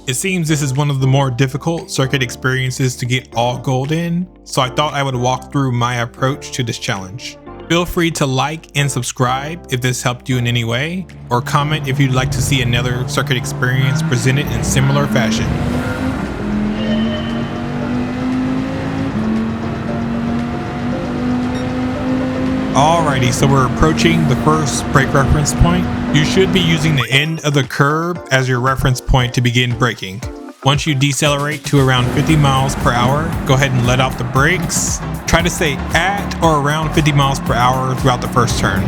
It seems this is one of the more difficult circuit experiences to get all gold in, so I thought I would walk through my approach to this challenge. Feel free to like and subscribe if this helped you in any way, or comment if you'd like to see another circuit experience presented in similar fashion. Alrighty, so we're approaching the first brake reference point. You should be using the end of the curb as your reference point to begin braking. Once you decelerate to around 50 miles per hour, go ahead and let out the brakes. Try to stay at or around 50 miles per hour throughout the first turn.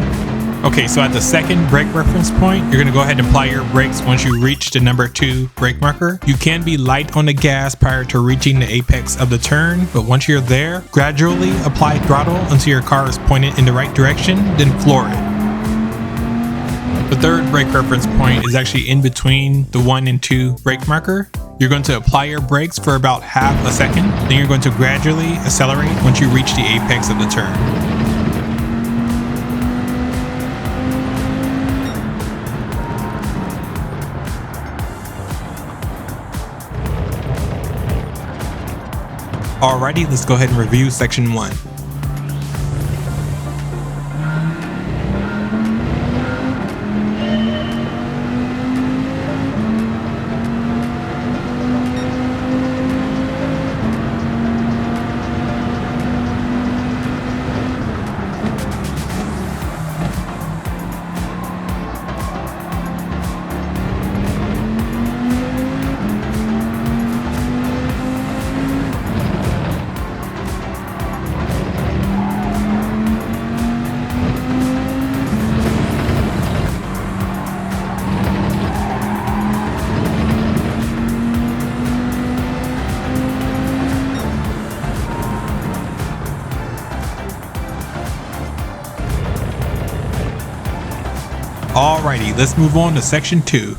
Okay, so at the second brake reference point, you're going to go ahead and apply your brakes once you reach the number 2 brake marker. You can be light on the gas prior to reaching the apex of the turn, but once you're there, gradually apply throttle until your car is pointed in the right direction, then floor it. The third brake reference point is actually in between the 1 and 2 brake marker. You're going to apply your brakes for about half a second, then you're going to gradually accelerate once you reach the apex of the turn. Alrighty, let's go ahead and review section 1. Alrighty, let's move on to section 2.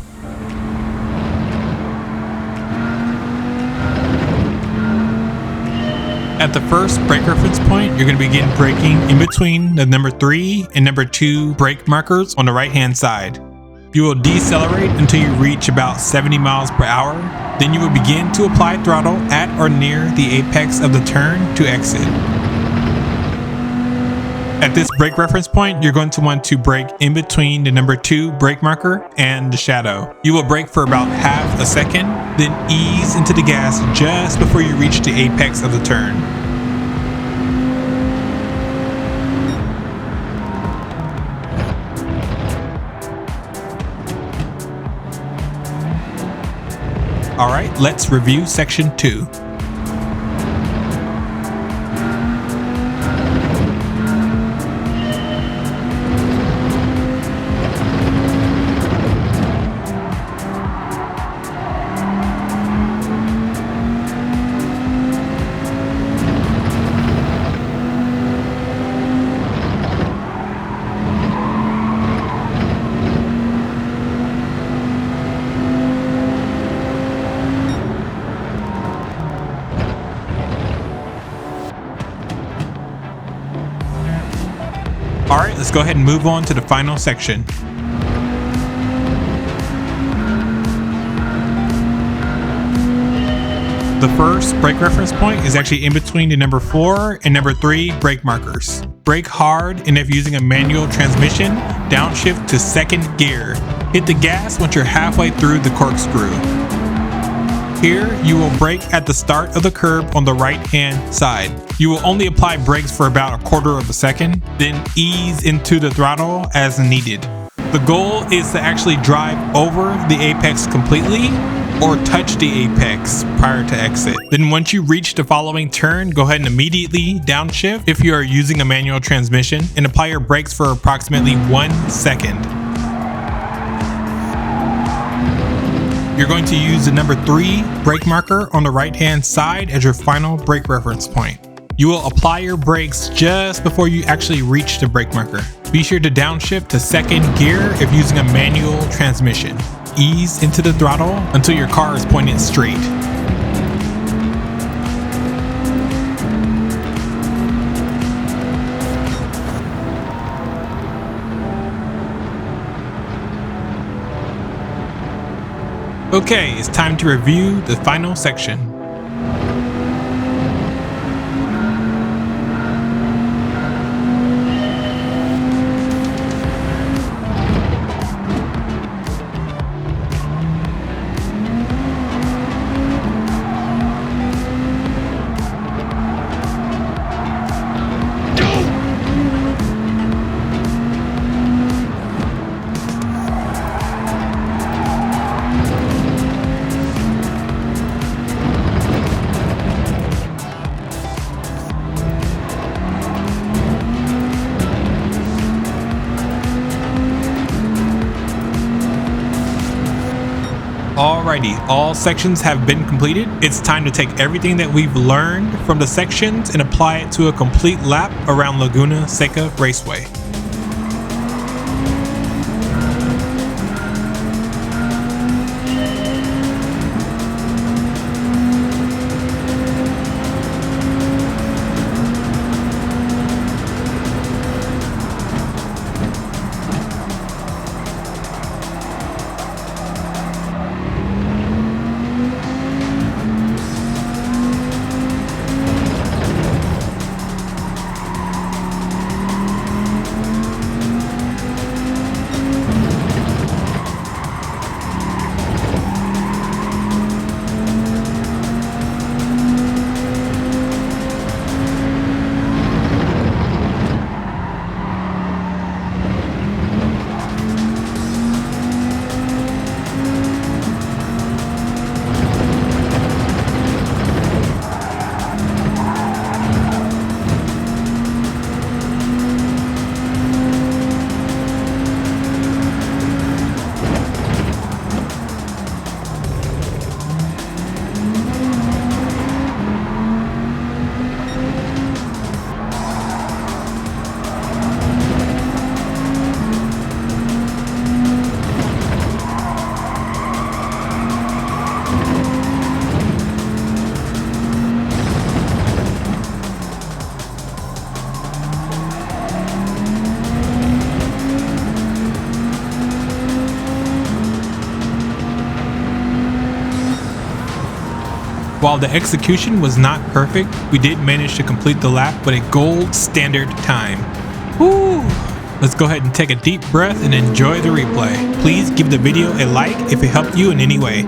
At the first brake reference point, you're going to begin braking in between the number 3 and number 2 brake markers on the right hand side. You will decelerate until you reach about 70 miles per hour. Then you will begin to apply throttle at or near the apex of the turn to exit. At this brake reference point, you're going to want to brake in between the number 2 brake marker and the shadow. You will brake for about half a second, then ease into the gas just before you reach the apex of the turn. Alright, let's review section 2. Alright, let's go ahead and move on to the final section. The first brake reference point is actually in between the number 4 and number 3 brake markers. Brake hard, and if using a manual transmission, downshift to 2nd gear. Hit the gas once you're halfway through the corkscrew. Here, you will brake at the start of the curb on the right hand side. You will only apply brakes for about a quarter of a second, then ease into the throttle as needed. The goal is to actually drive over the apex completely or touch the apex prior to exit. Then once you reach the following turn, go ahead and immediately downshift if you are using a manual transmission and apply your brakes for approximately 1 second. You're going to use the number 3 brake marker on the right hand side as your final brake reference point. You will apply your brakes just before you actually reach the brake marker. Be sure to downshift to 2nd gear if using a manual transmission. Ease into the throttle until your car is pointed straight. Okay, it's time to review the final section. Alrighty, all sections have been completed. It's time to take everything that we've learned from the sections and apply it to a complete lap around Laguna Seca Raceway. While the execution was not perfect, we did manage to complete the lap with a gold standard time. Woo! Let's go ahead and take a deep breath and enjoy the replay. Please give the video a like if it helped you in any way.